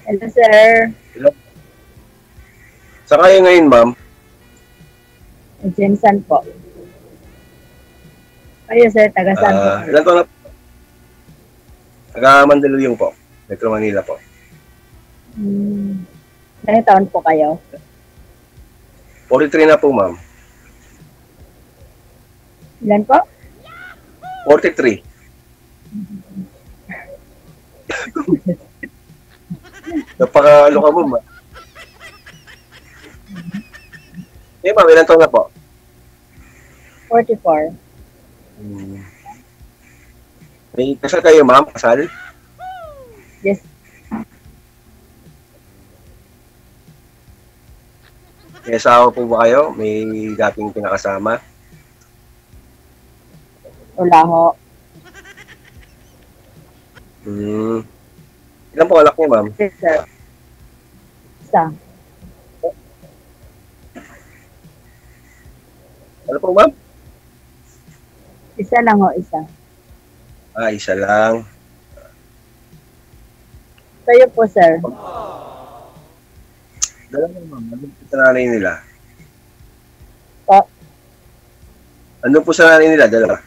Hello, sir. Hello. Saan kayo ngayon, ma'am? Jensen po. Kayo, sir, taga saan po kayo? Ilan taon na? Taga Mandaluyong po. Metro Manila po. Ilang taon po kayo? 43 na po, ma'am. Ilan po? 43. Napaka-ano ka mo, ma'am. Eh, ma'am, ilan taon na po? 44. May kasal kayo, ma'am? Kasal? Yes. May asawa po ba kayo? May dating pinakasama? Wala ho. Ilan po anak niyo, ma'am? Yes, sir. Isa. Ano po, ma'am? Isa lang ho, isa. Isa lang. Kayo po, sir. Dalawa, ma'am. Ano po sa nanay nila? Po. Ano po sa nanay nila? Dalawa.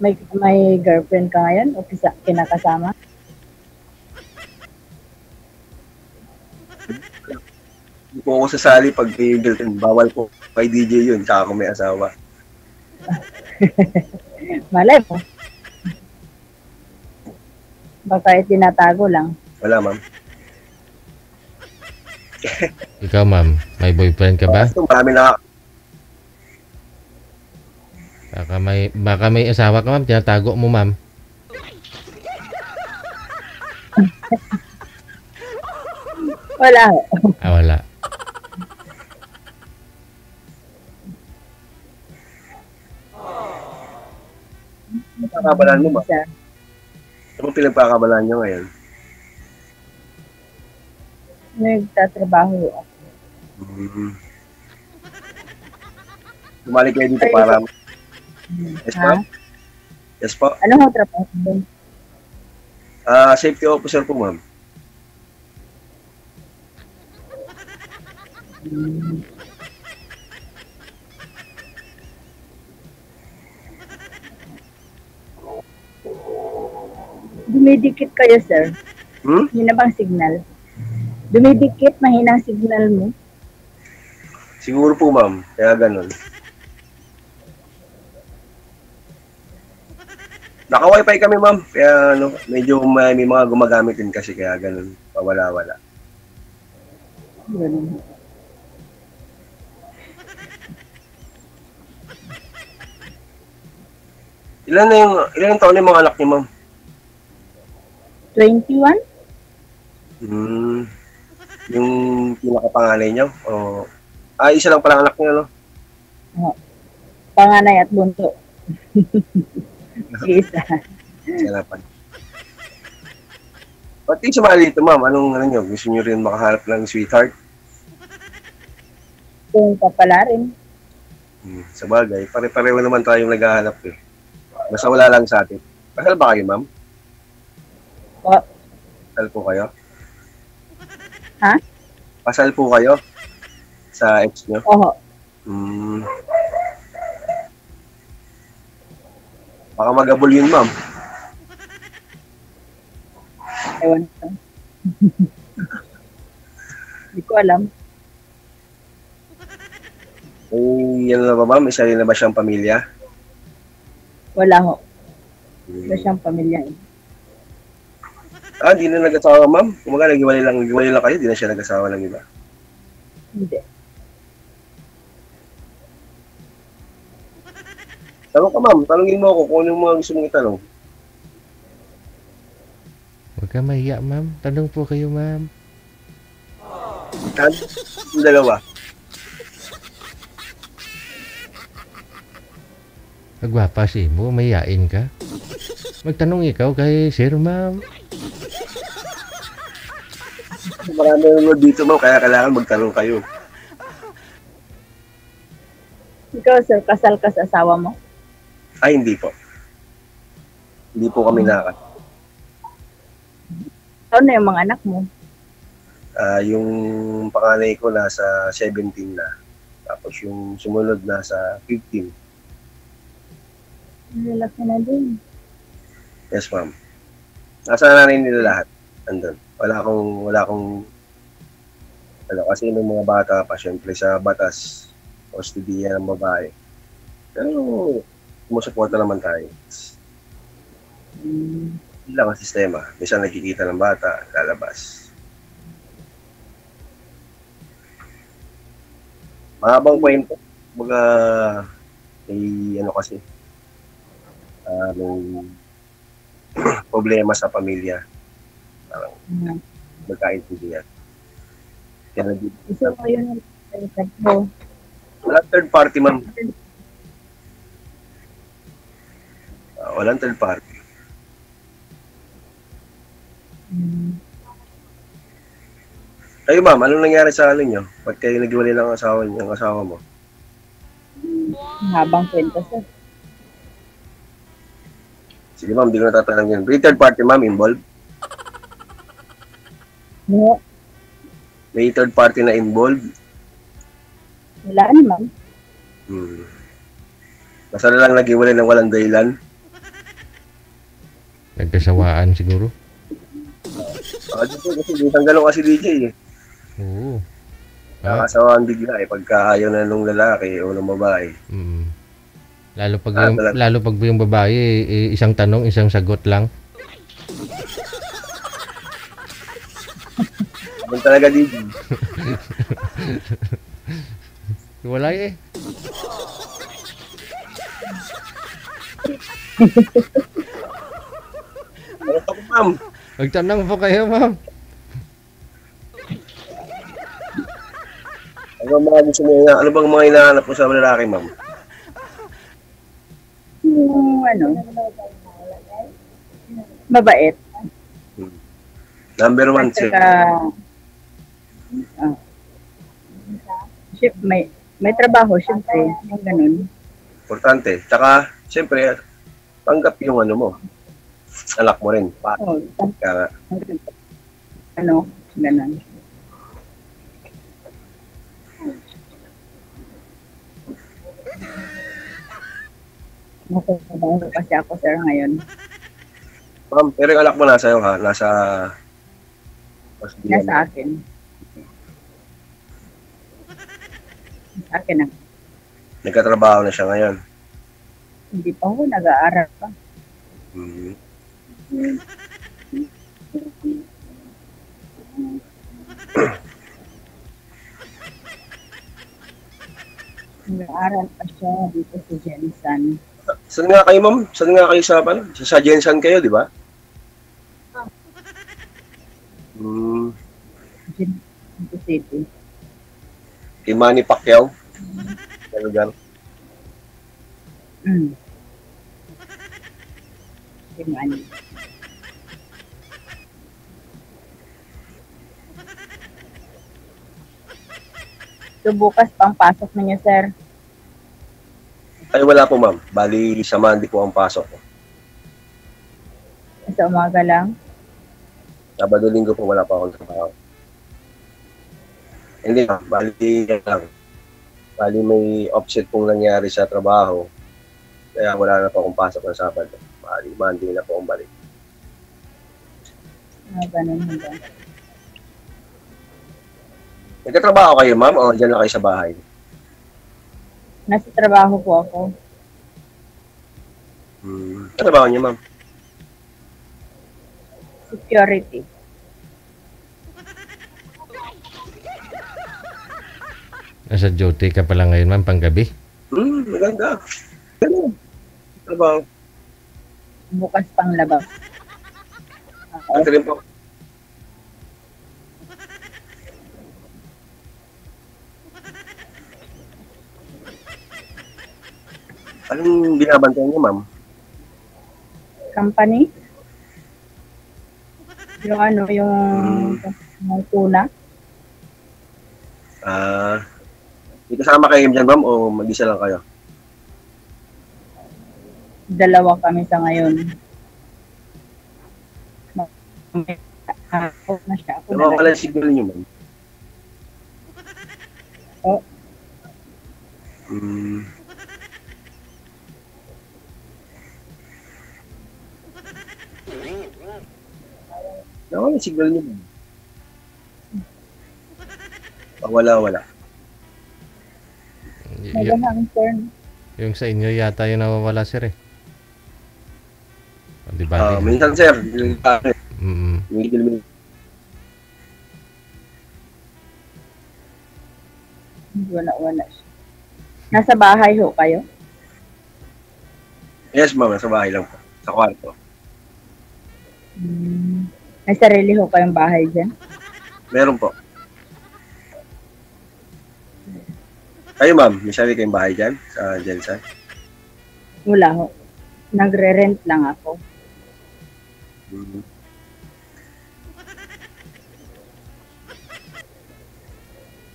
May girlfriend ka ngayon o kinakasama? Hindi po ako sasali pag may girlfriend. Bawal po kay DJ yun, tsaka kung may asawa. Malay mo. Baka itinatago lang. Wala, ma'am. Ikaw, ma'am, may boyfriend ka ba? Marami na. Baka may asawa ka, ma'am, tinatago mo, ma'am. Wala ho. Wala. Pinagkakabalaan mo, ma'am. Sir. Ano pinagkakabalaan nyo ngayon? Nagtatrabaho ako. Bumalik kayo dito para... Yes, Ha? ma'am? Yes po. Ano ho trabaho doon? Safety officer po, ma'am. Dumidikit kayo, sir. Hmm? Mahina bang signal? Dumidikit, mahina ang signal mo. Siguro po, ma'am. Kaya ganun. Naka-wifi kami, ma'am. Kaya medyo may mga gumagamit din kasi kaya ganun. Pawala-wala. Ganun. Ilan taon na yung mga anak niyo, ma'am? 21? Yung pinakapanganay niyo? Isa lang palang anak niyo, no? Panganay at bunso. Isa. Sarapan. Pati sumali dito, ma'am. Anong niyo? Gusto niyo rin makahanap ng sweetheart? Kung pa pala rin. Sa bagay, pare-pareho naman tayong naghahanap eh. Basta wala lang sa atin. Pasal ba kayo, ma'am? Po. Pasal po kayo? Ha? Pasal po kayo? Sa ex niyo? Oho. Baka magabol yun, ma'am. Ewan ko. Hindi ko alam. Yan na ba, ma'am? Isa rin na ba siyang pamilya? Wala ho. Wala siyang pamilya. Di na nag-asawa, ma'am. Kumaga, nag-iwalay lang kayo. Di na siya nag-asawa ng iba. Hindi. Tanong ka, ma'am. Tanungin mo ako kung ano yung mga gusto mong itanong. Huwag ka mahiya, ma'am. Tanong po kayo, ma'am. Yung dalawa. Magwapa si mo, mahiyain ka. Magtanong ikaw kay Sir, ma'am. Marami nanonood dito, ma'am. Kaya kailangan magtanong kayo. Ikaw, sir, kasal ka sa asawa mo? Hindi po. Hindi po kami nakakasal. taon na yung mga anak mo? Yung panganay ko nasa 17 na. Tapos yung sumunod nasa 15. Lalaki na din. Yes, ma'am. Nasa nanay nila lahat. Andun. Wala akong ano, kasi nung mga bata pa, syempre sa batas, custodia ng babae. Pero, sumusuporta naman tayo. Hmm. Yun lang ang sistema. Minsan nakikita ng bata, lalabas. Mahabang kwento. Mga, may ano kasi, may problema sa pamilya. Parang magkaintindihan. Kaya Isa ko yun ang mo. walang third party, ma'am. Walang third party. Kayo, ma'am, anong nangyari sa ano nyo? Ba't kayo naghiwalay ng asawa mo? Habang kwento, sir. Sige, ma'am, di ko natatanong yun. May third party, ma'am, involved? No, May third party na involved? wala naman. Basta na lang naghiwalay ng walang dahilan. Nagkasawaan siguro. Kasi isang gano'n kasi DJ eh. Oo. Nakakasawaan bigla eh. Pagka ayaw na nung lalaki o nung babae. Mm. Lalo pag talaga. lalo pag yung babae isang tanong, isang sagot lang. Ano talaga DJ? Wala eh. Ano pa po, ma'am? Magtanong po kayo, ma'am. Ano bang mga hinahanap po sa lalaki, ma'am? Yung mabait. Number one, At sir. saka, may trabaho, syempre. Yung ganun. Importante. Tsaka, siyempre, tanggap yung ano mo. Anak mo rin. Oh, Kaya, ganun. Nakatrabaho kasi ako, sir, ngayon. ma'am, pero yung anak mo nasa iyo ha? Nasa Nasa akin. Sa akin na. Nagkatrabaho na siya ngayon. Hindi pa ako nag-aaral pa. Hmm. Nag-aaral pa siya dito sa Jensen. Saan nga kayo, ma'am? Saan nga kayo sa, ano? Sa Jensen kayo, di ba? Jensen City. Kay Manny Pacquiao. Ano lugar? Dimani. So bukas pang pasok ninyo, sir. Ay, wala po, ma'am. Bali, sa Monday po ang pasok ko. Sa umaga lang. Sabado linggo po wala pa akong trabaho. Hindi, ma'am. Bali, yan lang. Bali, may offset pong nangyari sa trabaho. Kaya wala na po akong pasok ng Sabado. Bali, Monday na po akong balik. Ganun hanggang. Nagkatrabaho kayo, ma'am, o dyan lang kayo sa bahay? Nasa trabaho po ako. Ano trabaho niyo, ma'am? Security. Nasa duty ka pala ngayon, ma'am, panggabi. Maganda. Ano? Trabaho. Bukas pang labas. Ito rin po. Anong binabantayan niyo, ma'am? Company. Yung tuna. May kasama kayo dyan, ma'am, o mag-isa lang kayo? Dalawa kami sa ngayon. Off na siya. Ako na Nawawala lang. yung signal niyo, ma'am. Oh, Hmm. Nawawala yung signal niyo, ma'am. Wala. nagahang turn. Yung sa inyo yata yung nawawala, sir eh. Di ba? Minsan, sir, yung Mm. Wala siya. Nasa bahay ho kayo? Yes, ma'am, sa bahay lang po. Sa kwarto. May sarili ho kayong bahay dyan? Meron po. Kayo, ma'am, may sarili kayong bahay dyan sa Jensen? Wala ho. Nagre-rent lang ako. Hmm.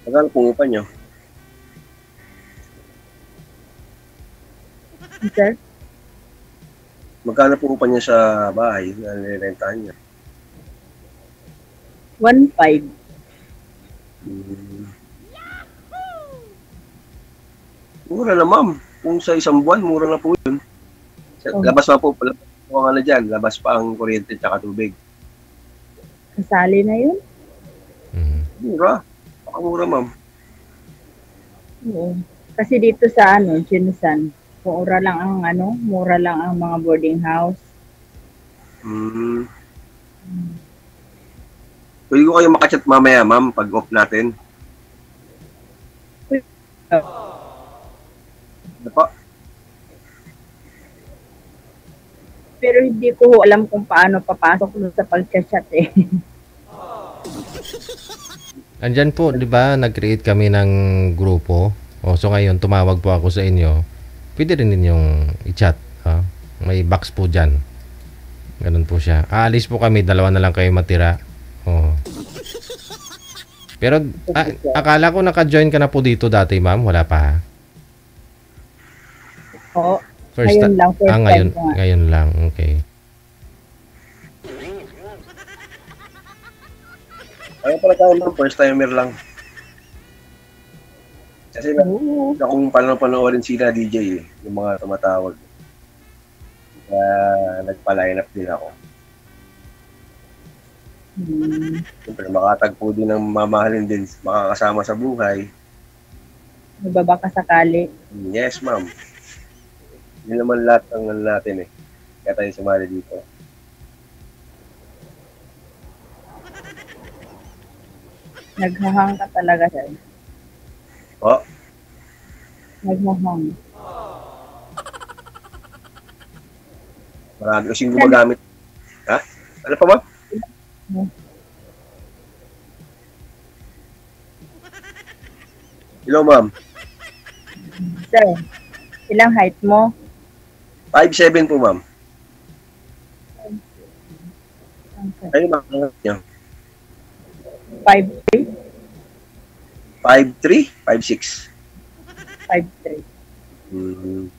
Magkano po upa nyo? Sir? Magkano po upa niya sa bahay na nirentahan niya? 1.5. Hmm. Mura na, ma'am. Kung sa isang buwan, mura na po yun. Oh. Labas pa po pala ang ano dyan. Labas pa ang kuryente at tubig. Kasali na yun? Mm. Mura. Mura, ma'am. Oo. Kasi dito sa Jinsan, mura lang ang mga boarding house. Hmm. Pwede ko kayo makachat mamaya, ma'am, pag off natin. Ano pa? Pero hindi ko ho alam kung paano papasok doon sa pag-chat eh. Andyan po, di ba, nag-create kami ng grupo. O, so ngayon, tumawag po ako sa inyo. Pwede rin ninyong i-chat. Ha? May box po dyan. Ganun po siya. Aalis po kami, dalawa na lang kayo matira. O. Pero, akala ko naka-join ka na po dito dati, ma'am. Wala pa, ha? Oo. First Ngayon lang, first ngayon, time ko nga. ngayon lang. Okay. Ayaw pala tayo, ma'am, first timer lang. Kasi Oo. akong panoorin sila DJ, yung mga tumatawag. Kaya nagpa-line up din ako. Siyempre, makatagpo din ng mamahalin din, makakasama sa buhay. Nababa ka sakali. Yes, ma'am. Yun naman lahat ng ano natin eh. Kaya tayo sumali dito. Naghahang ka talaga sir. Oh, Naghahang. marami kasing gumagamit. Ha? Ano pa, ma'am? Hello, ma'am. Sir, ilang height mo? 5'7" po, ma'am. Ano, ma'am? Ano niyo? 5'3"? 5'3"? 5'6"? 5'3".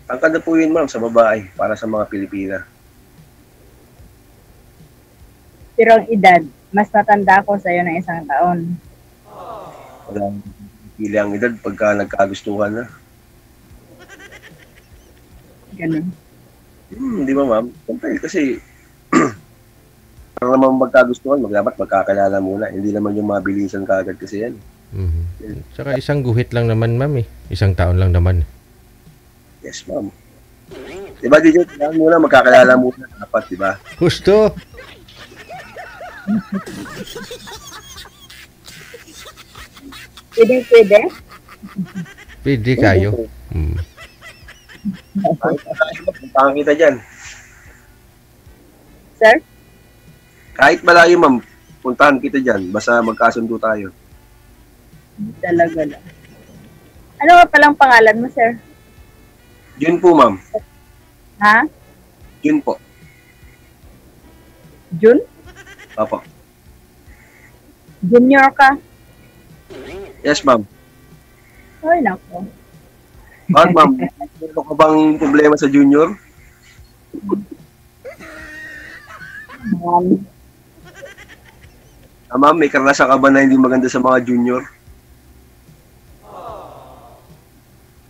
Tangkad na po yun, ma'am, sa babae para sa mga Pilipina. Pero ang edad, mas matanda ako sa'yo ng 1 taon. Walang pili ang edad pagka nagkagustuhan na. Ganun. Di ba, ma'am? Siyempre, kasi para naman magkagustuhan, dapat magkakilala muna. Hindi naman yung mabilisan kaagad kasi yan. Mhm. Tsaka isang guhit lang naman, ma'am eh. 1 taon lang naman. Yes, ma'am. Di ba, DJ? Kailangan muna, magkakilala muna. Dapat, di ba? Gusto! Pwede? Pwede kayo. Puntahan kita dyan. Sir? Kahit malayo, ma'am, puntahan kita dyan. Basta magkasundo tayo. Talaga lang. Ano nga palang pangalan mo, sir? Yun po, ma'am. Ha? Yun po. Jun? Opo. Junior ka? Yes, ma'am. Ay, nako. Bakit, ma'am? Meron ka bang problema sa junior? Ma'am, may karanasan ka ba na hindi maganda sa mga junior?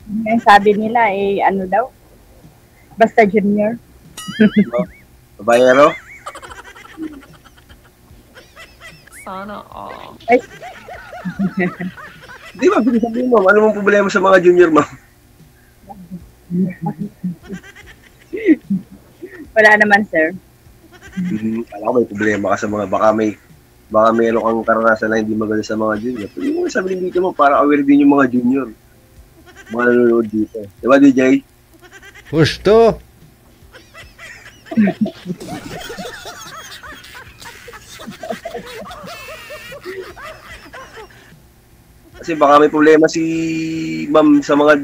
Yung sabi nila, ano daw? Basta junior. Babayero? Sana all. Ay, Di ba, bilis sabihin mo, ano mong problema sa mga junior, ma'am? wala naman, sir. Alam ko may problema ka sa mga, baka meron kang karanasan na hindi maganda sa mga junior. Pwede mo sabihin dito mo, para aware din yung mga junior. Mga nanonood dito. Di ba, DJ? Gusto. Kasi baka may problema si ma'am sa mga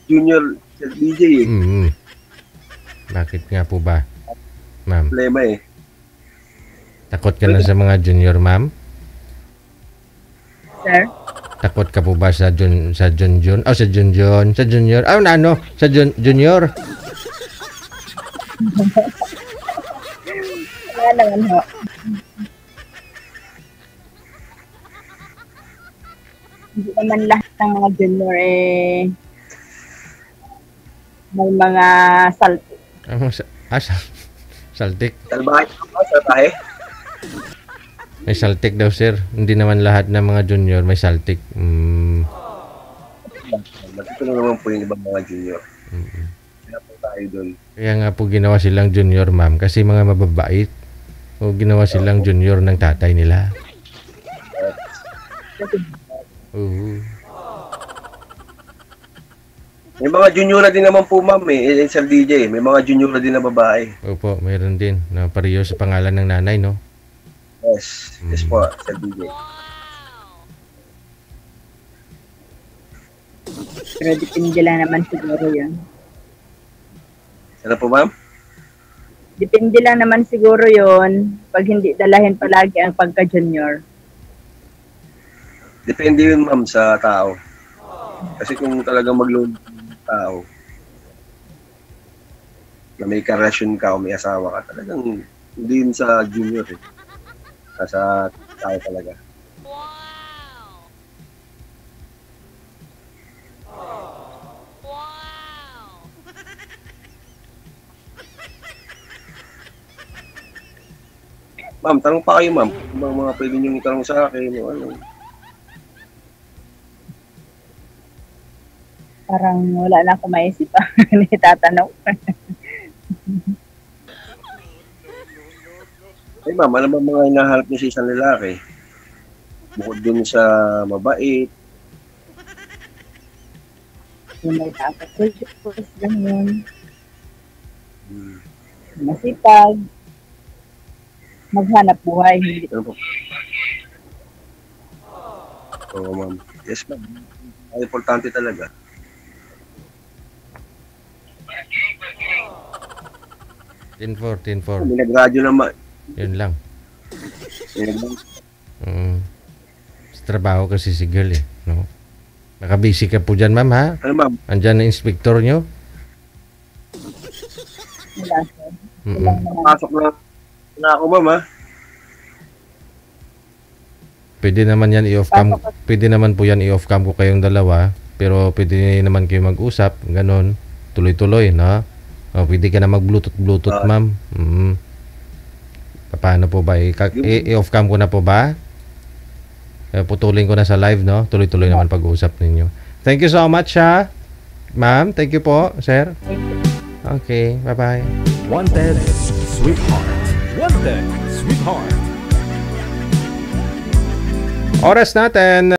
junior sa DJ eh. Bakit nga po ba, ma'am? Problema eh. Takot ka na sa mga junior, ma'am? Sir? Takot ka po ba sa Junjun? Sa Junjun? Sa Junior? Sa Junior? Wala naman ho. Hindi naman lahat ng mga junior may mga salty. Saltik. Salbahe ka ba? Salbahe? May saltik daw, sir. Hindi naman lahat ng mga junior may saltik. Matito na naman po yung ibang mga junior. Kaya po tayo dun. Kaya nga po ginawa silang junior, ma'am. Kasi mga mababait. O ginawa silang junior ng tatay nila. Oo. May mga junior na din naman po, ma'am Sir DJ. May mga junior na din na babae. Opo, mayroon din. Na pareho sa pangalan ng nanay, no? Yes. Yes po, Sir DJ. Pero depende lang naman siguro yun. Ano po, ma'am? Depende lang naman siguro yun pag hindi dalahin palagi ang pagka-junior. Depende yun, ma'am, sa tao. Kasi kung talagang maglulong tao na may karelasyon ka o may asawa ka, talagang hindi yun sa junior eh. Sa tao talaga. Ma'am, tanong pa kayo, ma'am. Kung mga pwede nyo itanong sa akin o ano. Parang wala na akong maisip pa. Tatanong. Ay, ma'am, ano ba mga hinahanap niyo sa isang lalaki? Bukod dun sa mabait, Yung may dapat purchase, ganyan. Masipag. Maghanap buhay. Hindi. ano po? Oo, ma'am. Yes, ma'am. Ang importante talaga. Tin 4. May nag-radyo naman. Yun lang. May nag- Sa trabaho kasi si girl eh. No? Nakabisi ka po dyan, ma'am, ha? Ano, ma'am? Andyan na inspector nyo? Wala, sir. Mm-mm. Walang naman. Pasok na ako, ma'am, ha? Pwede naman yan i-off cam. Pwede naman po yan i-off cam ko kayong dalawa. Pero pwede naman kayo mag-usap. Ganon. Tuloy-tuloy, no? O, pwede ka na mag-bluetooth, ma'am. Paano po ba? I-off cam ko na po ba? Putulin ko na sa live, no? Tuloy-tuloy naman pag-uusap ninyo. Thank you so much, ha? Ma'am, thank you po, sir. Okay, bye-bye. Wanted, sweetheart. Wanted, sweetheart. Oras natin.